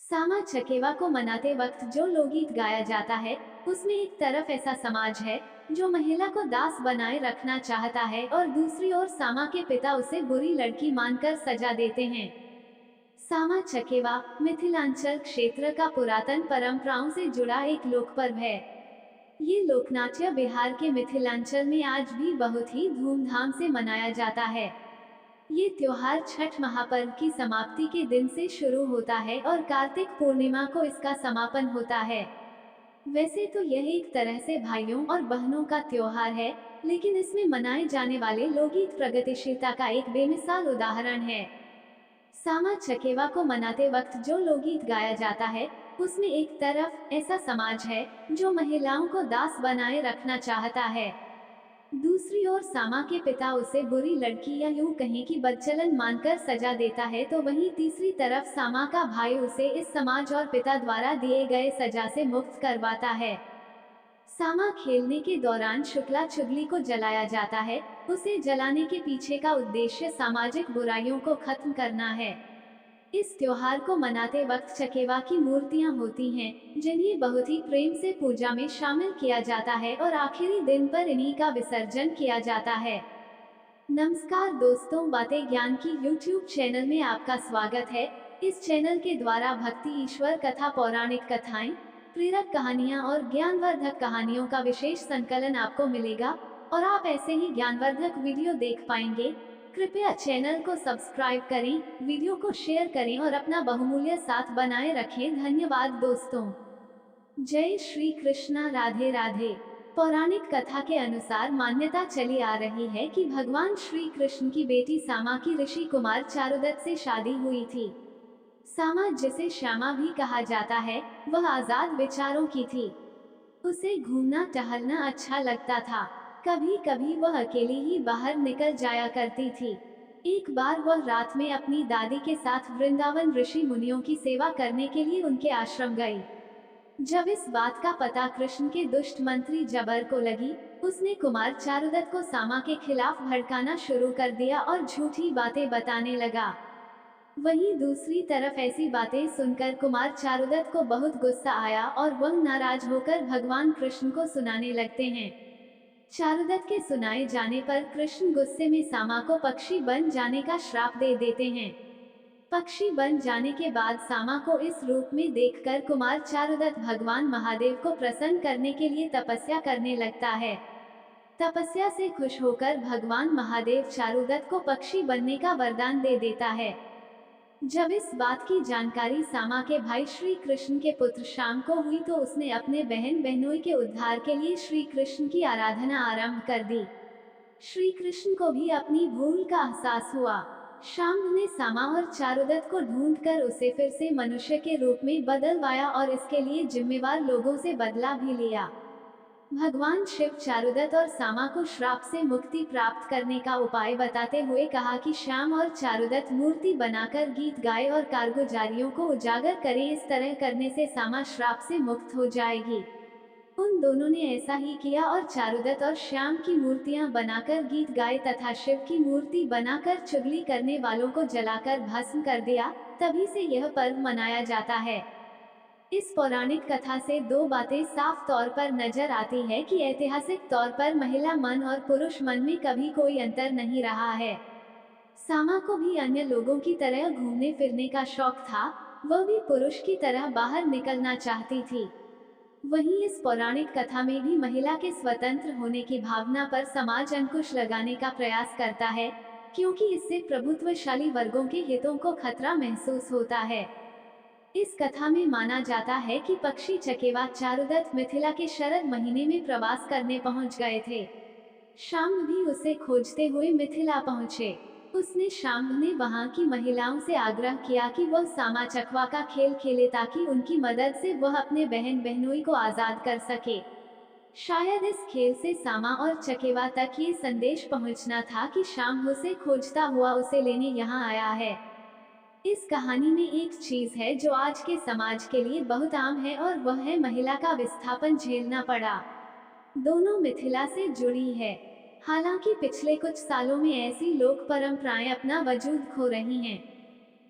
सामा चकेवा को मनाते वक्त जो लोकगीत गाया जाता है, उसमें एक तरफ ऐसा समाज है जो महिला को दास बनाए रखना चाहता है और दूसरी ओर सामा के पिता उसे बुरी लड़की मानकर सजा देते हैं। सामा चकेवा मिथिलांचल क्षेत्र का पुरातन परंपराओं से जुड़ा एक लोक पर्व है। ये लोकनाट्य बिहार के मिथिलांचल में आज भी बहुत ही धूमधाम से मनाया जाता है। ये त्योहार छठ महापर्व की समाप्ति के दिन से शुरू होता है और कार्तिक पूर्णिमा को इसका समापन होता है। वैसे तो यह एक तरह से भाइयों और बहनों का त्योहार है, लेकिन इसमें मनाए जाने वाले लोकगीत प्रगतिशीलता का एक बेमिसाल उदाहरण है। सामा चकेवा को मनाते वक्त जो लोकगीत गाया जाता है, उसमें एक तरफ ऐसा समाज है जो महिलाओं को दास बनाए रखना चाहता है। दूसरी ओर सामा के पिता उसे बुरी लड़की या यूं कहें कि बदचलन मानकर सजा देता है, तो वहीं तीसरी तरफ सामा का भाई उसे इस समाज और पिता द्वारा दिए गए सजा से मुक्त करवाता है। सामा खेलने के दौरान शुक्ला चुगली को जलाया जाता है। उसे जलाने के पीछे का उद्देश्य सामाजिक बुराइयों को खत्म करना है। इस त्योहार को मनाते वक्त चकेवा की मूर्तियां होती हैं, जिन्हें बहुत ही प्रेम से पूजा में शामिल किया जाता है और आखिरी दिन पर इन्हीं का विसर्जन किया जाता है। नमस्कार दोस्तों, बातें ज्ञान की YouTube चैनल में आपका स्वागत है। इस चैनल के द्वारा भक्ति, ईश्वर कथा, पौराणिक कथाएं, प्रेरक कहानियां और ज्ञानवर्धक कहानियों का विशेष संकलन आपको मिलेगा और आप ऐसे ही ज्ञानवर्धक वीडियो देख पाएंगे। कृपया चैनल को सब्सक्राइब करें, वीडियो को शेयर करें और अपना बहुमूल्य साथ बनाए रखें। धन्यवाद दोस्तों। जय श्री कृष्णा, राधे राधे। पौराणिक कथा के अनुसार मान्यता चली आ रही है कि भगवान श्री कृष्ण की बेटी सामा की ऋषि कुमार चारुदत्त से शादी हुई थी। सामा, जिसे श्यामा भी कहा जाता है, वह आजाद विचारों की थी। उसे घूमना टहलना अच्छा लगता था। कभी कभी वह अकेली ही बाहर निकल जाया करती थी। एक बार वह रात में अपनी दादी के साथ वृंदावन ऋषि मुनियों की सेवा करने के लिए उनके आश्रम गई। जब इस बात का पता कृष्ण के दुष्ट मंत्री जबर को लगी, उसने कुमार चारुदत्त को सामा के खिलाफ भड़काना शुरू कर दिया और झूठी बातें बताने लगा। वहीं दूसरी तरफ ऐसी बातें सुनकर कुमार चारुदत्त को बहुत गुस्सा आया और वह नाराज होकर भगवान कृष्ण को सुनाने लगते हैं। चारुदत्त के सुनाए जाने पर कृष्ण गुस्से में सामा को पक्षी बन जाने का श्राप दे देते हैं। पक्षी बन जाने के बाद सामा को इस रूप में देखकर कुमार चारुदत्त भगवान महादेव को प्रसन्न करने के लिए तपस्या करने लगता है। तपस्या से खुश होकर भगवान महादेव चारुदत्त को पक्षी बनने का वरदान दे देता है। जब इस बात की जानकारी सामा के भाई श्री कृष्ण के पुत्र श्याम को हुई, तो उसने अपने बहन बहनोई के उद्धार के लिए श्री कृष्ण की आराधना आरंभ कर दी। श्री कृष्ण को भी अपनी भूल का एहसास हुआ। श्याम ने सामा और चारुदत्त को ढूंढकर उसे फिर से मनुष्य के रूप में बदलवाया और इसके लिए जिम्मेवार लोगों से बदला भी लिया। भगवान शिव चारुदत्त और सामा को श्राप से मुक्ति प्राप्त करने का उपाय बताते हुए कहा कि श्याम और चारुदत्त मूर्ति बनाकर गीत गाए और कारगुजारियों को उजागर करें। इस तरह करने से सामा श्राप से मुक्त हो जाएगी। उन दोनों ने ऐसा ही किया और चारुदत्त और श्याम की मूर्तियां बनाकर गीत गाए तथा शिव की मूर्ति बनाकर चुगली करने वालों को जलाकर भस्म कर दिया। तभी से यह पर्व मनाया जाता है। इस पौराणिक कथा से दो बातें साफ तौर पर नजर आती है कि ऐतिहासिक तौर पर महिला मन और पुरुष मन में कभी कोई अंतर नहीं रहा है। सामा को भी अन्य लोगों की तरह घूमने फिरने का शौक था। वह भी पुरुष की तरह बाहर निकलना चाहती थी। वहीं इस पौराणिक कथा में भी महिला के स्वतंत्र होने की भावना पर समाज अंकुश लगाने का प्रयास करता है, क्योंकि इससे प्रभुत्वशाली वर्गों के हितों को खतरा महसूस होता है। इस कथा में माना जाता है कि पक्षी चकेवा चारुदत्त मिथिला के शरद महीने में प्रवास करने पहुंच गए थे। शाम्भ भी उसे खोजते हुए मिथिला पहुंचे। उसने शाम्भ ने वहां की महिलाओं से आग्रह किया कि वह सामा चकवा का खेल खेले ताकि उनकी मदद से वह अपने बहन बहनोई को आजाद कर सके। शायद इस खेल से सामा और चकेवा तक ये संदेश पहुंचना था कि शाम्भ उसे खोजता हुआ उसे लेने यहाँ आया है। इस कहानी में एक चीज है जो आज के समाज के लिए बहुत आम है और वह है महिला का विस्थापन झेलना पड़ा। दोनों मिथिला से जुड़ी है। हालांकि पिछले कुछ सालों में ऐसी लोक परंपराएं अपना वजूद खो रही हैं।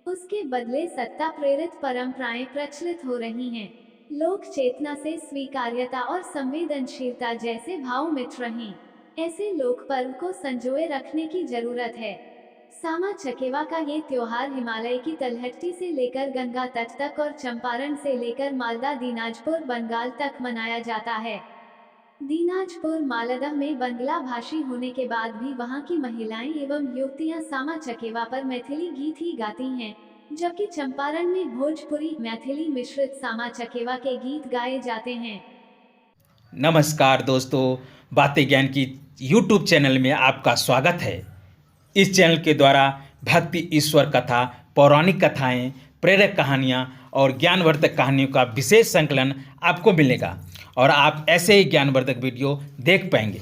उसके बदले सत्ता प्रेरित परंपराएं प्रचलित हो रही हैं। लोक चेतना से स्वीकार्यता और संवेदनशीलता जैसे भाव मिट रहे। ऐसे लोक पर्व को संजोए रखने की जरूरत है। सामा चकेवा का ये त्योहार हिमालय की तलहटी से लेकर गंगा तट तक और चंपारण से लेकर मालदा दिनाजपुर बंगाल तक मनाया जाता है। दिनाजपुर मालदा में बंगला भाषी होने के बाद भी वहां की महिलाएं एवं युवतियां सामा चकेवा पर मैथिली गीत ही गाती हैं, जबकि चंपारण में भोजपुरी मैथिली मिश्रित सामा चकेवा के गीत गाए जाते हैं। नमस्कार दोस्तों, बातें ज्ञान की YouTube चैनल में आपका स्वागत है। इस चैनल के द्वारा भक्ति, ईश्वर कथा, पौराणिक कथाएं, प्रेरक कहानियां और ज्ञानवर्धक कहानियों का विशेष संकलन आपको मिलेगा और आप ऐसे ही ज्ञानवर्धक वीडियो देख पाएंगे।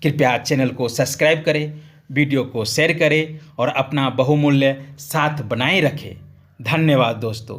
कृपया चैनल को सब्सक्राइब करें, वीडियो को शेयर करें और अपना बहुमूल्य साथ बनाए रखें। धन्यवाद दोस्तों।